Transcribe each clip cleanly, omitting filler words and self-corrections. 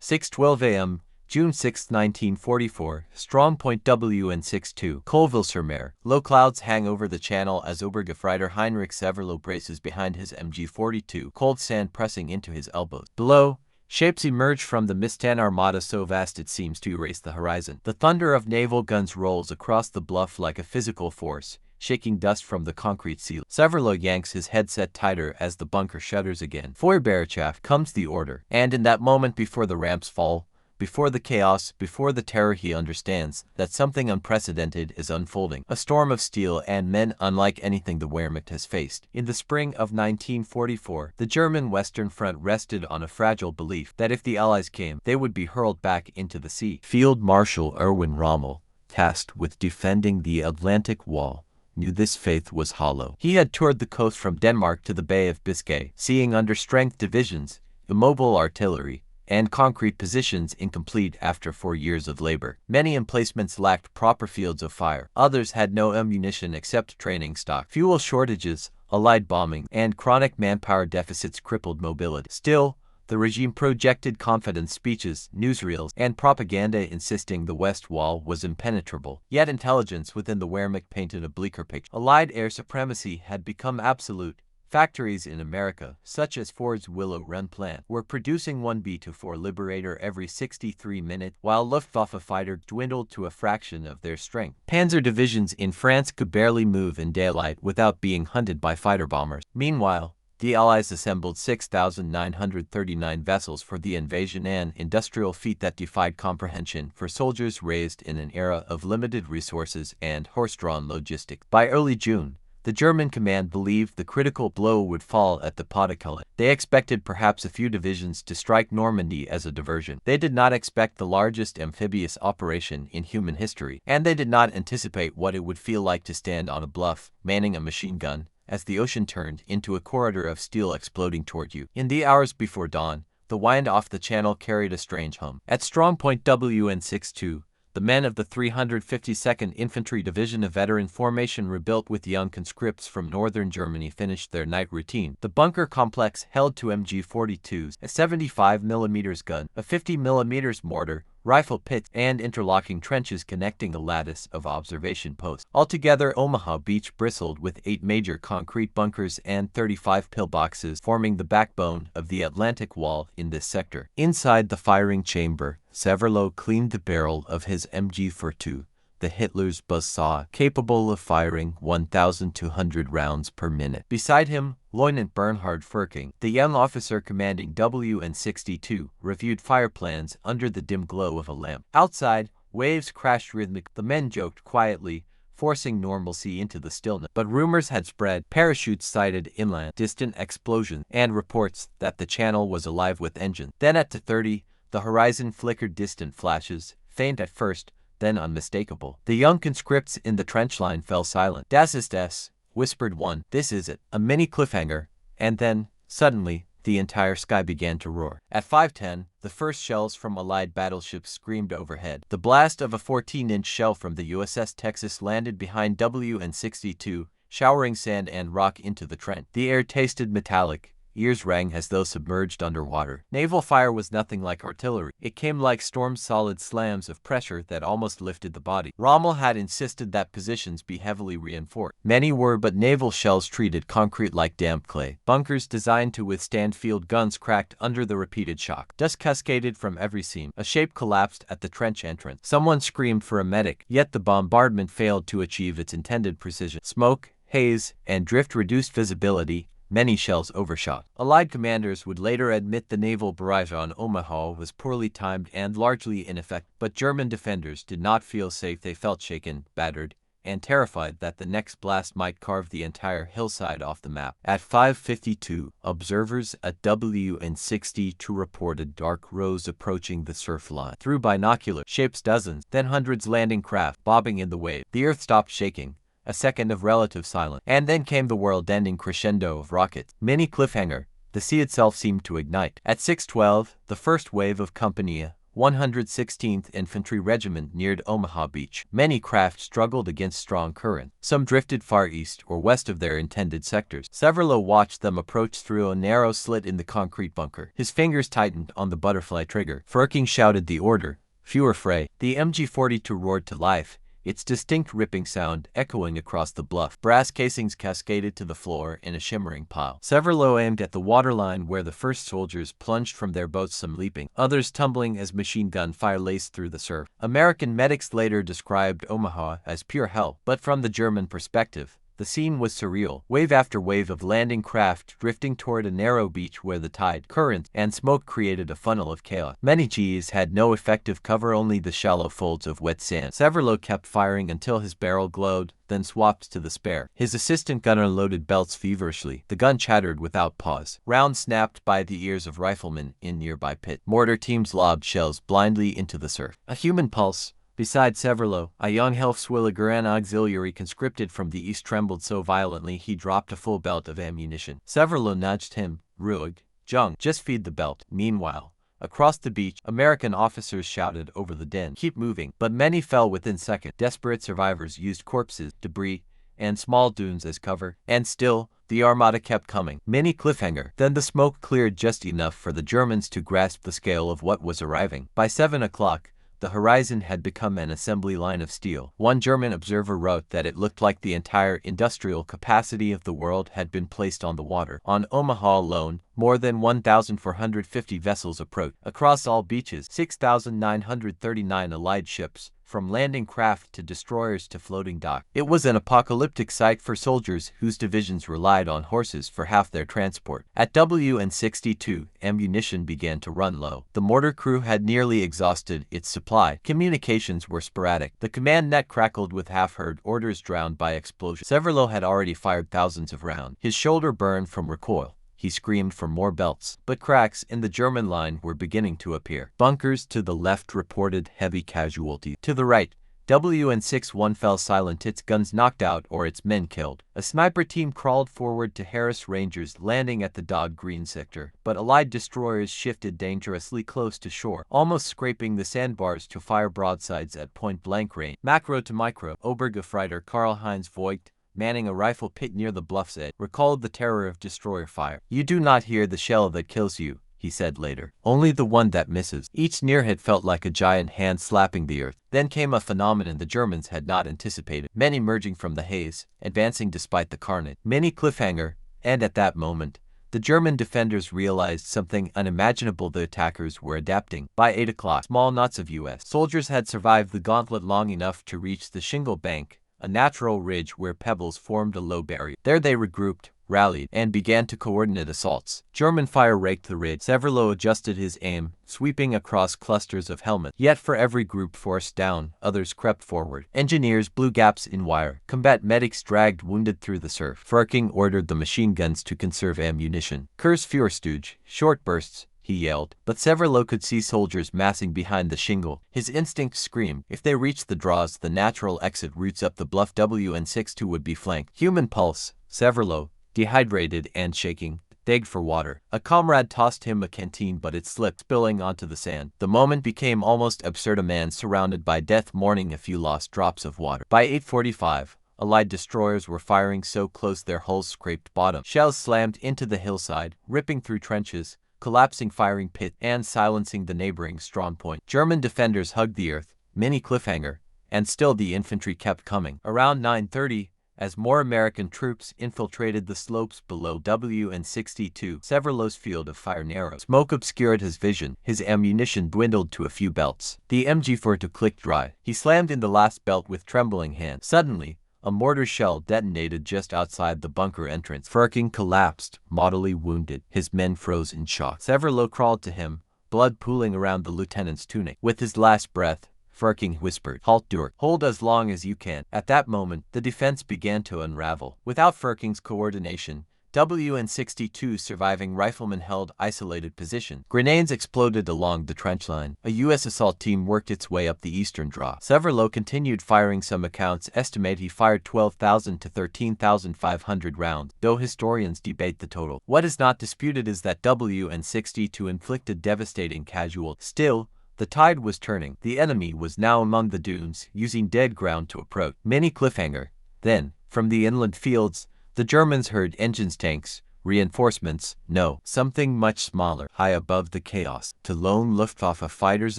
6:12 a.m., June 6, 1944, strong point WN62, Colville-sur-Mer. Low clouds hang over the channel as Obergefreiter Heinrich Severloh braces behind his MG-42, cold sand pressing into his elbows. Below, shapes emerge from the mist, an armada so vast it seems to erase the horizon. The thunder of naval guns rolls across the bluff like a physical force, shaking dust from the concrete ceiling. Severloh yanks his headset tighter as the bunker shudders again. Feuerbereitschaft, comes the order. And in that moment before the ramps fall, before the chaos, before the terror, he understands that something unprecedented is unfolding. A storm of steel and men unlike anything the Wehrmacht has faced. In the spring of 1944, the German Western Front rested on a fragile belief that if the Allies came, they would be hurled back into the sea. Field Marshal Erwin Rommel, tasked with defending the Atlantic Wall, knew this faith was hollow. He had toured the coast from Denmark to the Bay of Biscay, seeing understrength divisions, immobile artillery, and concrete positions incomplete after 4 years of labor. Many emplacements lacked proper fields of fire. Others had no ammunition except training stock. Fuel shortages, Allied bombing, and chronic manpower deficits crippled mobility. Still, the regime projected confidence speeches, newsreels, and propaganda insisting the West Wall was impenetrable. Yet intelligence within the Wehrmacht painted a bleaker picture. Allied air supremacy had become absolute. Factories in America, such as Ford's Willow Run plant, were producing one B-24 Liberator every 63 minutes, while Luftwaffe fighters dwindled to a fraction of their strength. Panzer divisions in France could barely move in daylight without being hunted by fighter bombers. Meanwhile, the Allies assembled 6,939 vessels for the invasion, an industrial feat that defied comprehension for soldiers raised in an era of limited resources and horse-drawn logistics. By early June, the German command believed the critical blow would fall at the Pas-de-Calais. They expected perhaps a few divisions to strike Normandy as a diversion. They did not expect the largest amphibious operation in human history, and they did not anticipate what it would feel like to stand on a bluff, manning a machine gun, as the ocean turned into a corridor of steel exploding toward you. In the hours before dawn, the wind off the channel carried a strange hum. At strong point WN62, the men of the 352nd Infantry Division, a veteran formation rebuilt with young conscripts from northern Germany, finished their night routine. The bunker complex held two MG-42s, a 75mm gun, a 50mm mortar, rifle pits, and interlocking trenches connecting a lattice of observation posts. Altogether, Omaha Beach bristled with 8 major concrete bunkers and 35 pillboxes, forming the backbone of the Atlantic Wall in this sector. Inside the firing chamber, Severloh cleaned the barrel of his MG-42, the Hitler's buzzsaw, capable of firing 1,200 rounds per minute. Beside him, Lieutenant Bernhard Furking, the young officer commanding WN62, reviewed fire plans under the dim glow of a lamp. Outside, waves crashed rhythmically. The men joked quietly, forcing normalcy into the stillness. But rumors had spread, parachutes sighted inland, distant explosions, and reports that the channel was alive with engines. Then at 2:30, the horizon flickered distant flashes, faint at first, then unmistakable. The young conscripts in the trench line fell silent. "Das ist es," whispered one. "This is it." A mini cliffhanger, and then, suddenly, the entire sky began to roar. At 5:10, the first shells from Allied battleships screamed overhead. The blast of a 14-inch shell from the USS Texas landed behind WN62, showering sand and rock into the trench. The air tasted metallic. Ears rang as though submerged underwater. Naval fire was nothing like artillery. It came like storm's solid slams of pressure that almost lifted the body. Rommel had insisted that positions be heavily reinforced. Many were, but naval shells treated concrete like damp clay. Bunkers designed to withstand field guns cracked under the repeated shock. Dust cascaded from every seam. A shape collapsed at the trench entrance. Someone screamed for a medic, yet the bombardment failed to achieve its intended precision. Smoke, haze, and drift reduced visibility. Many shells overshot. Allied commanders would later admit the naval barrage on Omaha was poorly timed and largely ineffective, but German defenders did not feel safe. They felt shaken, battered, and terrified that the next blast might carve the entire hillside off the map. At 5:52, observers at WN62 reported dark rows approaching the surf line. Through binocular shapes dozens, then hundreds landing craft, bobbing in the wave. The earth stopped shaking. A second of relative silence, and then came the world-ending crescendo of rockets. Mini cliffhanger, the sea itself seemed to ignite. At 6:12, the first wave of Compagnie 116th Infantry Regiment neared Omaha Beach. Many craft struggled against strong current. Some drifted far east or west of their intended sectors. Severloh watched them approach through a narrow slit in the concrete bunker. His fingers tightened on the butterfly trigger. Ferking shouted the order, "Fewer fray." The MG-42 roared to life, its distinct ripping sound echoing across the bluff. Brass casings cascaded to the floor in a shimmering pile. Severloh aimed at the waterline where the first soldiers plunged from their boats, some leaping, others tumbling as machine gun fire laced through the surf. American medics later described Omaha as pure hell, but from the German perspective, the scene was surreal. Wave after wave of landing craft drifting toward a narrow beach where the tide, current, and smoke created a funnel of chaos. Many Gs had no effective cover, only the shallow folds of wet sand. Severloh kept firing until his barrel glowed, then swapped to the spare. His assistant gunner loaded belts feverishly. The gun chattered without pause. Rounds snapped by the ears of riflemen in nearby pit. Mortar teams lobbed shells blindly into the surf. A human pulse. Beside Severloh, a young Hilfswilliger auxiliary conscripted from the east trembled so violently he dropped a full belt of ammunition. Severloh nudged him. "Ruhig, Jung, just feed the belt." Meanwhile, across the beach, American officers shouted over the din, "Keep moving." But many fell within seconds. Desperate survivors used corpses, debris, and small dunes as cover. And still, the armada kept coming. Mini cliffhanger. Then the smoke cleared just enough for the Germans to grasp the scale of what was arriving. By 7 o'clock, the horizon had become an assembly line of steel. One German observer wrote that it looked like the entire industrial capacity of the world had been placed on the water. On Omaha alone, more than 1,450 vessels approached. Across all beaches, 6,939 allied ships, from landing craft to destroyers to floating dock. It was an apocalyptic sight for soldiers whose divisions relied on horses for half their transport. At WN-62, ammunition began to run low. The mortar crew had nearly exhausted its supply. Communications were sporadic. The command net crackled with half-heard orders drowned by explosions. Severloh had already fired thousands of rounds. His shoulder burned from recoil. He screamed for more belts. But cracks in the German line were beginning to appear. Bunkers to the left reported heavy casualties. To the right, WN-61 fell silent, its guns knocked out or its men killed. A sniper team crawled forward to harass Rangers landing at the Dog Green sector, but Allied destroyers shifted dangerously close to shore, almost scraping the sandbars to fire broadsides at point-blank range. Macro to micro, Obergefreiter Karl-Heinz Voigt, manning a rifle pit near the bluff's edge, recalled the terror of destroyer fire. "You do not hear the shell that kills you," he said later. "Only the one that misses." Each near hit felt like a giant hand slapping the earth. Then came a phenomenon the Germans had not anticipated. Men emerging from the haze, advancing despite the carnage. Many cliffhanger, and at that moment, the German defenders realized something unimaginable: the attackers were adapting. By 8 o'clock, small knots of U.S. soldiers had survived the gauntlet long enough to reach the shingle bank, a natural ridge where pebbles formed a low barrier. There they regrouped, rallied, and began to coordinate assaults. German fire raked the ridge. Severloh adjusted his aim, sweeping across clusters of helmets. Yet for every group forced down, others crept forward. Engineers blew gaps in wire. Combat medics dragged wounded through the surf. Ferking ordered the machine guns to conserve ammunition. "Curse Führerstüge, short bursts," he yelled. But Severloh could see soldiers massing behind the shingle. His instinct screamed, if they reached the draws, the natural exit routes up the bluff, WN-62 would be flanked. Human pulse. Severloh, dehydrated and shaking, begged for water. A comrade tossed him a canteen, but it slipped, spilling onto the sand. The moment became almost absurd: a man surrounded by death mourning a few lost drops of water. By 8:45, Allied destroyers were firing so close their hulls scraped bottom. Shells slammed into the hillside, ripping through trenches, collapsing firing pit, and silencing the neighboring strong point. German defenders hugged the earth, mini cliffhanger, and still the infantry kept coming. Around 9:30, as more American troops infiltrated the slopes below WN-62, Severloh's field of fire narrowed. Smoke obscured his vision. His ammunition dwindled to a few belts. The MG-42 clicked dry. He slammed in the last belt with trembling hands. Suddenly, a mortar shell detonated just outside the bunker entrance. Ferking collapsed, mortally wounded. His men froze in shock. Severloh crawled to him, blood pooling around the lieutenant's tunic. With his last breath, Ferking whispered, "Halt, Dirk. Hold as long as you can." At that moment, the defense began to unravel. Without Ferking's coordination, WN-62 surviving riflemen held isolated position. Grenades exploded along the trench line. A U.S. assault team worked its way up the eastern draw. Severloh continued firing. Some accounts estimate he fired 12,000 to 13,500 rounds, though historians debate the total. What is not disputed is that WN-62 inflicted devastating casualties. Still, The tide was turning. The enemy was now among the dunes, using dead ground to approach. Many cliffhanger. Then, from the inland fields, the Germans heard engines, tanks, reinforcements. No, something much smaller, high above the chaos. To lone Luftwaffe fighters,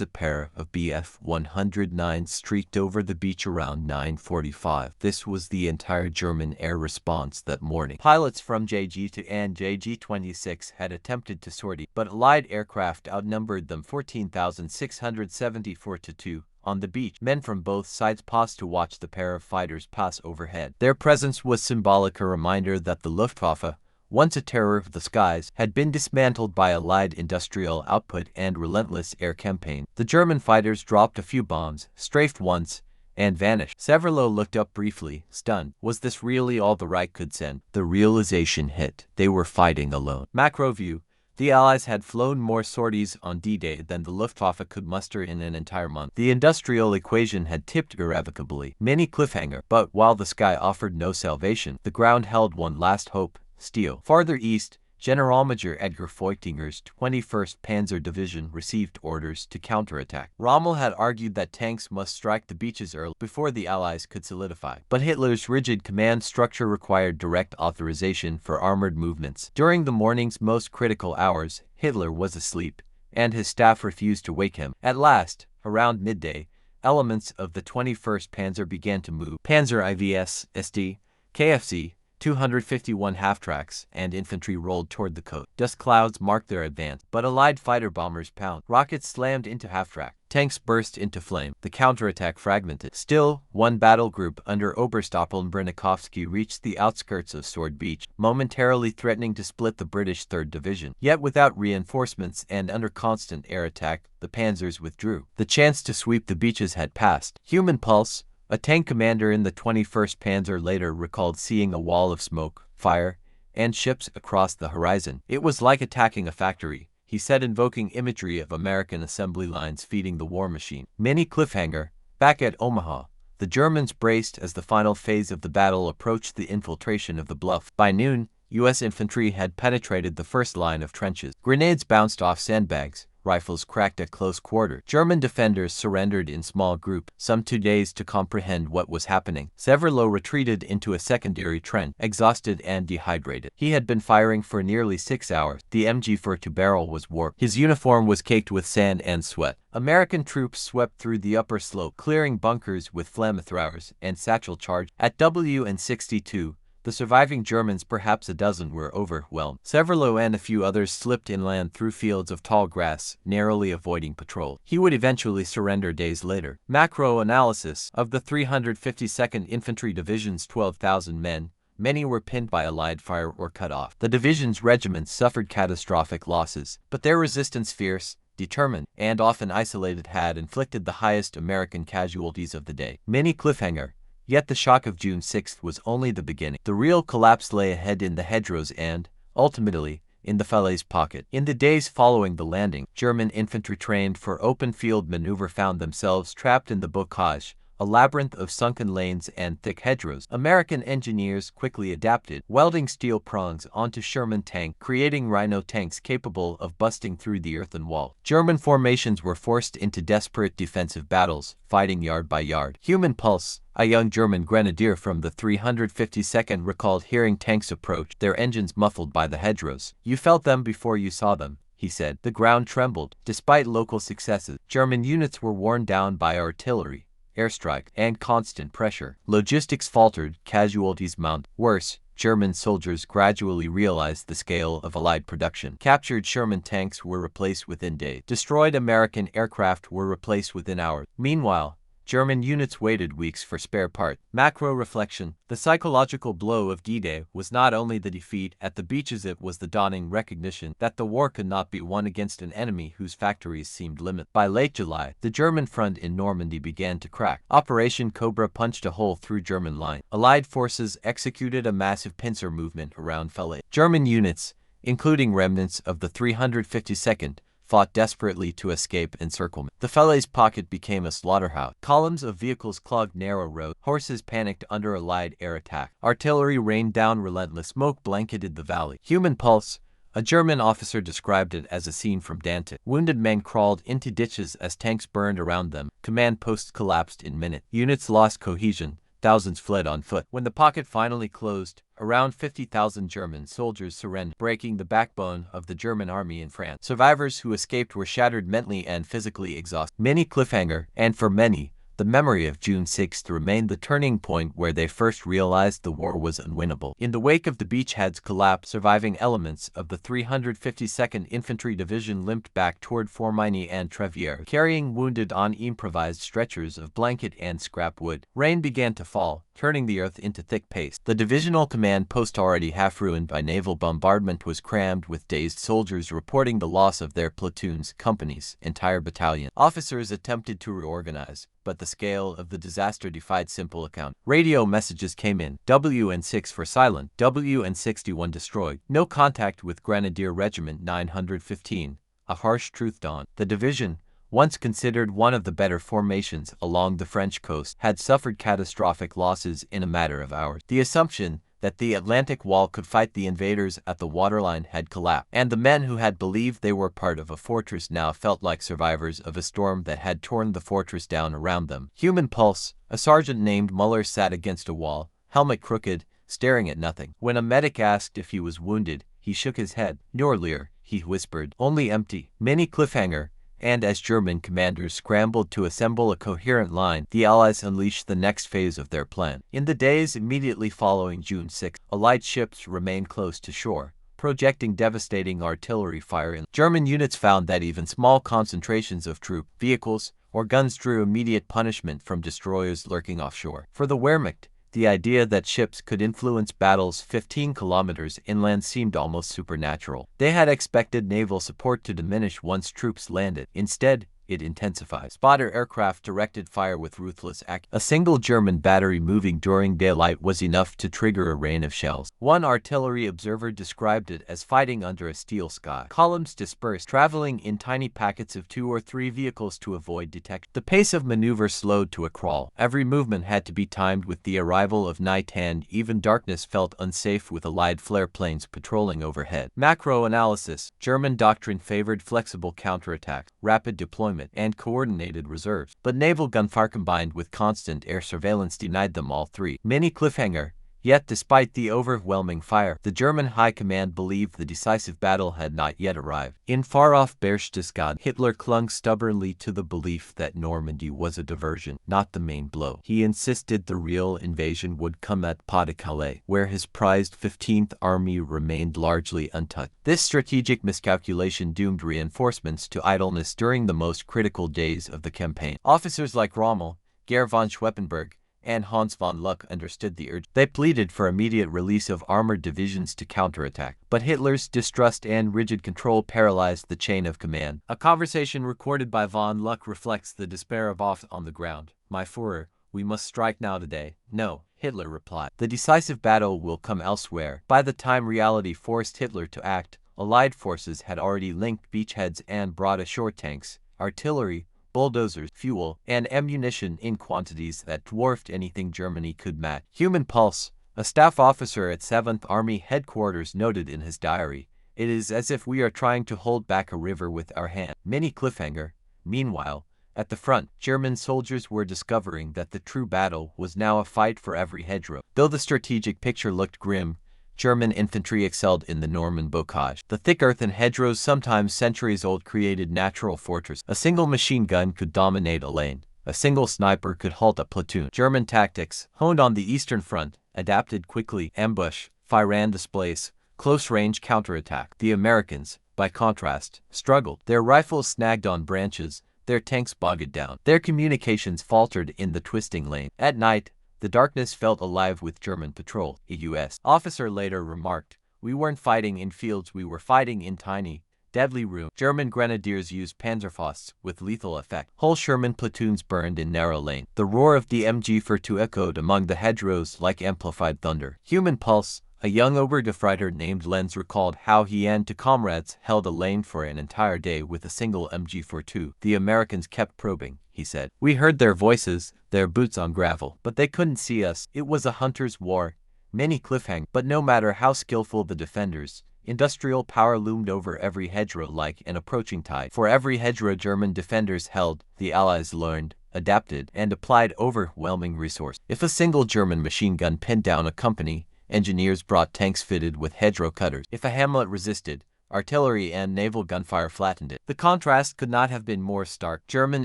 a pair of Bf-109s streaked over the beach around 9:45. This was the entire German air response that morning. Pilots from JG2 and JG26 had attempted to sortie, but Allied aircraft outnumbered them 14,674 to 2. On the beach, men from both sides paused to watch the pair of fighters pass overhead. Their presence was symbolic, a reminder that the Luftwaffe, once a terror of the skies, had been dismantled by Allied industrial output and relentless air campaign. The German fighters dropped a few bombs, strafed once, and vanished. Severloh looked up briefly, stunned. Was this really all the Reich could send? The realization hit. They were fighting alone. Macro view. The Allies had flown more sorties on D-Day than the Luftwaffe could muster in an entire month. The industrial equation had tipped irrevocably. Many cliffhanger, but while the sky offered no salvation, the ground held one last hope. Steel. Farther east, Generalmajor Edgar Feuchtinger's 21st Panzer Division received orders to counterattack. Rommel had argued that tanks must strike the beaches early before the Allies could solidify, but Hitler's rigid command structure required direct authorization for armored movements. During the morning's most critical hours, Hitler was asleep, and his staff refused to wake him. At last, around midday, elements of the 21st Panzer began to move. Panzer IVS, SD, KFC, 251 half-tracks, and infantry rolled toward the coast. Dust clouds marked their advance, but Allied fighter-bombers pounded. Rockets slammed into half-track. Tanks burst into flame. The counterattack fragmented. Still, one battle group under Oberstoppel Brynnikovsky reached the outskirts of Sword Beach, momentarily threatening to split the British 3rd Division. Yet without reinforcements and under constant air attack, the panzers withdrew. The chance to sweep the beaches had passed. Human pulse. A tank commander in the 21st Panzer later recalled seeing a wall of smoke, fire, and ships across the horizon. It was like attacking a factory, he said, invoking imagery of American assembly lines feeding the war machine. Many cliffhanger. Back at Omaha, the Germans braced as the final phase of the battle approached the infiltration of the bluff. By noon, U.S. infantry had penetrated the first line of trenches. Grenades bounced off sandbags. Rifles cracked at close quarter. German defenders surrendered in small groups, some 2 days to comprehend what was happening. Severloh retreated into a secondary trench, exhausted and dehydrated. He had been firing for nearly 6 hours. The MG42 barrel was warped. His uniform was caked with sand and sweat. American troops swept through the upper slope, clearing bunkers with flamethrowers and satchel charge. At WN62, the surviving Germans, perhaps a dozen, were overwhelmed. Severloh and a few others slipped inland through fields of tall grass, narrowly avoiding patrol. He would eventually surrender days later. Macro analysis. Of the 352nd Infantry Division's 12,000 men, many were pinned by Allied fire or cut off. The division's regiments suffered catastrophic losses, but their resistance, fierce, determined, and often isolated, had inflicted the highest American casualties of the day. Many cliffhanger. Yet the shock of June 6th was only the beginning. The real collapse lay ahead in the hedgerows and, ultimately, in the Falaise Pocket. In the days following the landing, German infantry trained for open field maneuver found themselves trapped in the bocage, a labyrinth of sunken lanes and thick hedgerows. American engineers quickly adapted, welding steel prongs onto Sherman tank, creating Rhino tanks capable of busting through the earthen wall. German formations were forced into desperate defensive battles, fighting yard by yard. Human pulse. A young German grenadier from the 352nd recalled hearing tanks approach, their engines muffled by the hedgerows. "You felt them before you saw them," he said. The ground trembled. Despite local successes, German units were worn down by artillery, airstrike, and constant pressure. Logistics faltered, casualties mounted. Worse, German soldiers gradually realized the scale of Allied production. Captured Sherman tanks were replaced within days. Destroyed American aircraft were replaced within hours. Meanwhile, German units waited weeks for spare parts. Macro reflection. The psychological blow of D-Day was not only the defeat at the beaches, it was the dawning recognition that the war could not be won against an enemy whose factories seemed limited. By late July, the German front in Normandy began to crack. Operation Cobra punched a hole through German lines. Allied forces executed a massive pincer movement around Falaise. German units, including remnants of the 352nd, fought desperately to escape encirclement. The Falaise Pocket became a slaughterhouse. Columns of vehicles clogged narrow roads. Horses panicked under Allied air attack. Artillery rained down relentless. Smoke blanketed the valley. Human pulse. A German officer described it as a scene from Dante. Wounded men crawled into ditches as tanks burned around them. Command posts collapsed in minutes. Units lost cohesion. Thousands fled on foot. When the pocket finally closed, around 50,000 German soldiers surrendered, breaking the backbone of the German army in France. Survivors who escaped were shattered mentally and physically exhausted. Many cliffhanger, and for many, the memory of June 6th remained the turning point where they first realized the war was unwinnable. In the wake of the beachhead's collapse, surviving elements of the 352nd Infantry Division limped back toward Formigny and Treviere, carrying wounded on improvised stretchers of blanket and scrap wood. Rain began to fall, turning the earth into thick paste. The divisional command post, already half ruined by naval bombardment, was crammed with dazed soldiers reporting the loss of their platoons, companies, entire battalions. Officers attempted to reorganize, but the scale of the disaster defied simple account. Radio messages came in. WN6 for silent. WN61 destroyed. No contact with Grenadier Regiment 915. A harsh truth dawned. The division, once considered one of the better formations along the French coast, had suffered catastrophic losses in a matter of hours. The assumption that the Atlantic Wall could fight the invaders at the waterline had collapsed, and the men who had believed they were part of a fortress now felt like survivors of a storm that had torn the fortress down around them. Human pulse. A sergeant named Muller sat against a wall, helmet crooked, staring at nothing. When a medic asked if he was wounded, he shook his head. "Norlier," he whispered, "only empty." Many cliffhanger. And as German commanders scrambled to assemble a coherent line, the Allies unleashed the next phase of their plan. In the days immediately following June 6, Allied ships remained close to shore, projecting devastating artillery fire. German units found that even small concentrations of troop, vehicles, or guns drew immediate punishment from destroyers lurking offshore. For the Wehrmacht, the idea that ships could influence battles 15 kilometers inland seemed almost supernatural. They had expected naval support to diminish once troops landed. Instead, it intensified. Spotter aircraft directed fire with ruthless accuracy. A single German battery moving during daylight was enough to trigger a rain of shells. One artillery observer described it as fighting under a steel sky. Columns dispersed, traveling in tiny packets of 2 or 3 vehicles to avoid detection. The pace of maneuver slowed to a crawl. Every movement had to be timed with the arrival of night, and even darkness felt unsafe with Allied flare planes patrolling overhead. Macro analysis. German doctrine favored flexible counterattack, rapid deployment, and coordinated reserves. But naval gunfire combined with constant air surveillance denied them all three. Many cliffhanger. Yet despite the overwhelming fire, the German high command believed the decisive battle had not yet arrived. In far-off Berchtesgaden, Hitler clung stubbornly to the belief that Normandy was a diversion, not the main blow. He insisted the real invasion would come at Pas-de-Calais, where his prized 15th Army remained largely untouched. This strategic miscalculation doomed reinforcements to idleness during the most critical days of the campaign. Officers like Rommel, Gerd von Schweppenberg, and Hans von Luck understood the urge. They pleaded for immediate release of armored divisions to counterattack, but Hitler's distrust and rigid control paralyzed the chain of command. A conversation recorded by von Luck reflects the despair of off on the ground. "My Führer, we must strike now today." "No," Hitler replied. "The decisive battle will come elsewhere." By the time reality forced Hitler to act, Allied forces had already linked beachheads and brought ashore tanks, artillery, bulldozers, fuel, and ammunition in quantities that dwarfed anything Germany could match. Human pulse. A staff officer at 7th Army headquarters noted in his diary, "It is as if we are trying to hold back a river with our hand." Many cliffhanger. Meanwhile, at the front, German soldiers were discovering that the true battle was now a fight for every hedgerow. Though the strategic picture looked grim, German infantry excelled in the Norman bocage. The thick earthen hedgerows, sometimes centuries old, created natural fortresses. A single machine gun could dominate a lane. A single sniper could halt a platoon. German tactics, honed on the Eastern Front, adapted quickly. Ambush, fire and displace, close-range counterattack. The Americans, by contrast, struggled. Their rifles snagged on branches, their tanks bogged down. Their communications faltered in the twisting lane. At night, the darkness felt alive with German patrol. A U.S. officer later remarked, "We weren't fighting in fields, we were fighting in tiny, deadly rooms." German grenadiers used Panzerfausts with lethal effect. Whole Sherman platoons burned in narrow lanes. The roar of the MG42 echoed among the hedgerows like amplified thunder. Human pulse. A young Obergefreiter named Lenz recalled how he and two comrades held a lane for an entire day with a single MG42. "The Americans kept probing," he said. "We heard their voices, their boots on gravel, but they couldn't see us. It was a hunter's war." Many cliffhang. But no matter how skillful the defenders, Industrial power loomed over every hedgerow like an approaching tide. For every hedgerow German defenders held, the Allies learned, adapted, and applied overwhelming resource. If a single German machine gun pinned down a company, engineers brought tanks fitted with hedgerow cutters. If a hamlet resisted, artillery and naval gunfire flattened it. The contrast could not have been more stark. German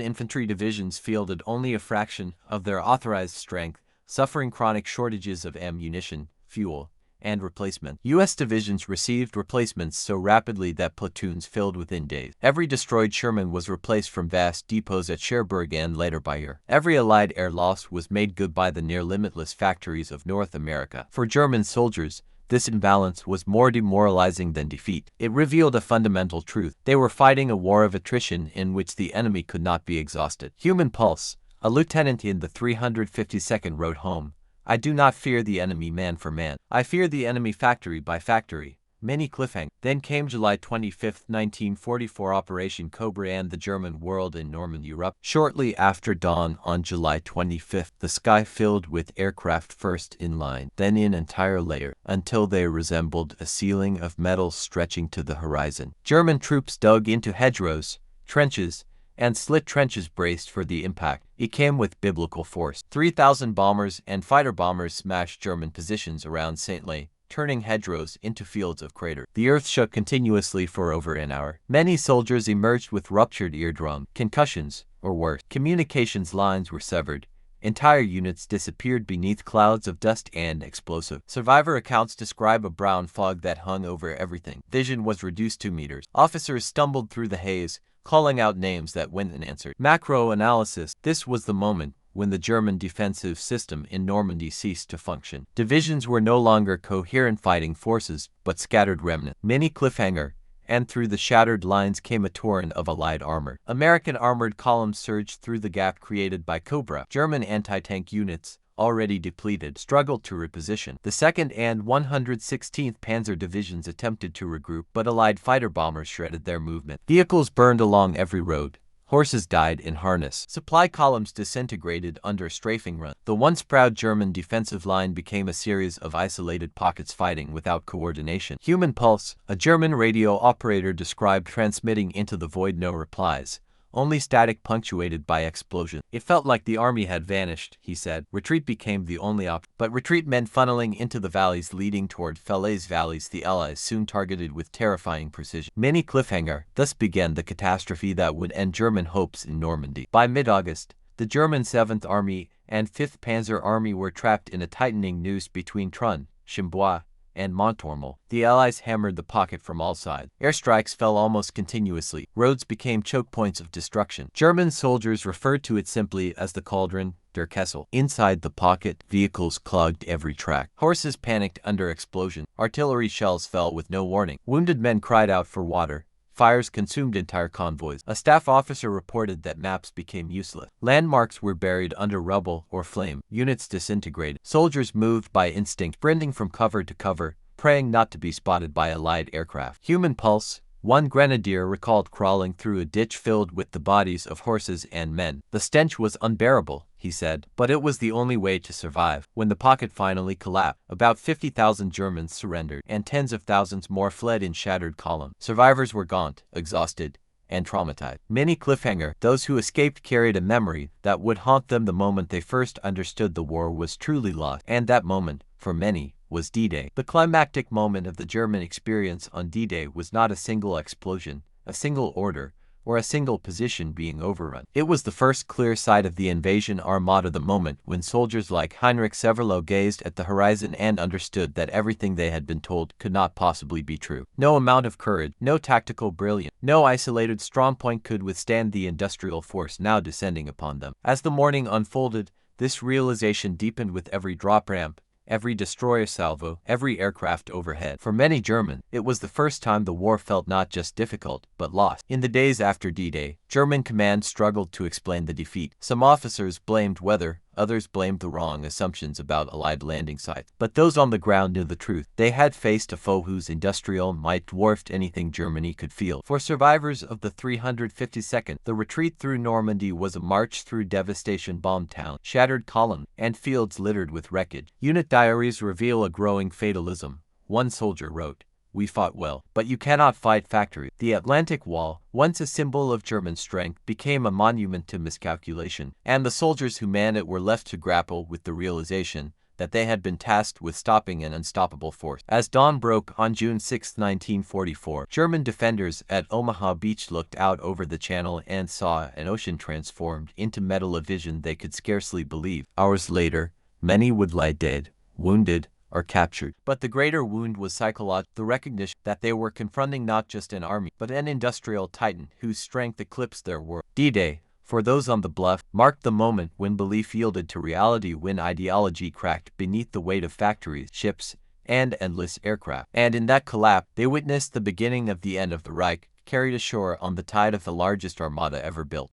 infantry divisions fielded only a fraction of their authorized strength, suffering chronic shortages of ammunition, fuel, and replacement. U.S. divisions received replacements so rapidly that platoons filled within days. Every destroyed Sherman was replaced from vast depots at Cherbourg and later Bayeux. Every Allied air loss was made good by the near-limitless factories of North America. For German soldiers, this imbalance was more demoralizing than defeat. It revealed a fundamental truth. They were fighting a war of attrition in which the enemy could not be exhausted. Human pulse, a lieutenant in the 352nd wrote home, "I do not fear the enemy man for man. I fear the enemy factory by factory." Many cliffhangers. Then came July 25, 1944, Operation Cobra, and the German world in Normandy erupted. Shortly after dawn on July 25, the sky filled with aircraft, first in line, then in entire layer, until they resembled a ceiling of metal stretching to the horizon. German troops dug into hedgerows, trenches, and slit trenches braced for the impact. It came with biblical force. 3,000 bombers and fighter bombers smashed German positions around Saint-Lay, turning hedgerows into fields of craters. The earth shook continuously for over an hour. Many soldiers emerged with ruptured eardrum, concussions, or worse. Communications lines were severed. Entire units disappeared beneath clouds of dust and explosive. Survivor accounts describe a brown fog that hung over everything. Vision was reduced to meters. Officers stumbled through the haze, calling out names that went unanswered. Macro analysis. This was the moment when the German defensive system in Normandy ceased to function. Divisions were no longer coherent fighting forces, but scattered remnants. Many cliffhanger, and through the shattered lines came a torrent of Allied armor. American armored columns surged through the gap created by Cobra. German anti-tank units, already depleted, struggled to reposition. The 2nd and 116th Panzer Divisions attempted to regroup, but Allied fighter bombers shredded their movement. Vehicles burned along every road. Horses died in harness. Supply columns disintegrated under strafing runs. The once proud German defensive line became a series of isolated pockets fighting without coordination. Human pulse. A German radio operator described transmitting into the void no replies, only static punctuated by explosion. It felt like the army had vanished, he said. Retreat became the only option. But retreat meant funneling into the valleys leading toward Falaise valleys the Allies soon targeted with terrifying precision. Many cliffhanger. Thus began the catastrophe that would end German hopes in Normandy. By mid-August, the German 7th Army and 5th Panzer Army were trapped in a tightening noose between Trun, Chimbois, and Montormel. The Allies hammered the pocket from all sides. Airstrikes fell almost continuously. Roads became choke points of destruction. German soldiers referred to it simply as the cauldron, der Kessel. Inside the pocket, vehicles clogged every track. Horses panicked under explosion. Artillery shells fell with no warning. Wounded men cried out for water. Fires consumed entire convoys. A staff officer reported that maps became useless. Landmarks were buried under rubble or flame. Units disintegrated. Soldiers moved by instinct, sprinting from cover to cover, praying not to be spotted by Allied aircraft. Human pulse. One grenadier recalled crawling through a ditch filled with the bodies of horses and men. The stench was unbearable, he said, but it was the only way to survive. When the pocket finally collapsed, about 50,000 Germans surrendered, and tens of thousands more fled in shattered columns. Survivors were gaunt, exhausted, and traumatized. Many cliffhanger. Those who escaped carried a memory that would haunt them the moment they first understood the war was truly lost, and that moment, for many, was D-Day. The climactic moment of the German experience on D-Day was not a single explosion, a single order, or a single position being overrun. It was the first clear sight of the invasion armada, the moment when soldiers like Heinrich Severloh gazed at the horizon and understood that everything they had been told could not possibly be true. No amount of courage, no tactical brilliance, no isolated strongpoint could withstand the industrial force now descending upon them. As the morning unfolded, this realization deepened with every drop ramp, every destroyer salvo, every aircraft overhead. For many Germans, it was the first time the war felt not just difficult, but lost. In the days after D-Day, German command struggled to explain the defeat. Some officers blamed weather, others blamed the wrong assumptions about Allied landing sites. But those on the ground knew the truth. They had faced a foe whose industrial might dwarfed anything Germany could feel. For survivors of the 352nd, the retreat through Normandy was a march through devastation-bombed towns, shattered columns, and fields littered with wreckage. Unit diaries reveal a growing fatalism. One soldier wrote, we fought well, but you cannot fight factories. The Atlantic Wall, once a symbol of German strength, became a monument to miscalculation, and the soldiers who manned it were left to grapple with the realization that they had been tasked with stopping an unstoppable force. As dawn broke on June 6, 1944, German defenders at Omaha Beach looked out over the channel and saw an ocean transformed into metal, a vision they could scarcely believe. Hours later, many would lie dead, wounded, or captured. But the greater wound was psychological, the recognition that they were confronting not just an army, but an industrial titan whose strength eclipsed their world. D-Day, for those on the bluff, marked the moment when belief yielded to reality, when ideology cracked beneath the weight of factories, ships, and endless aircraft. And in that collapse, they witnessed the beginning of the end of the Reich, carried ashore on the tide of the largest armada ever built.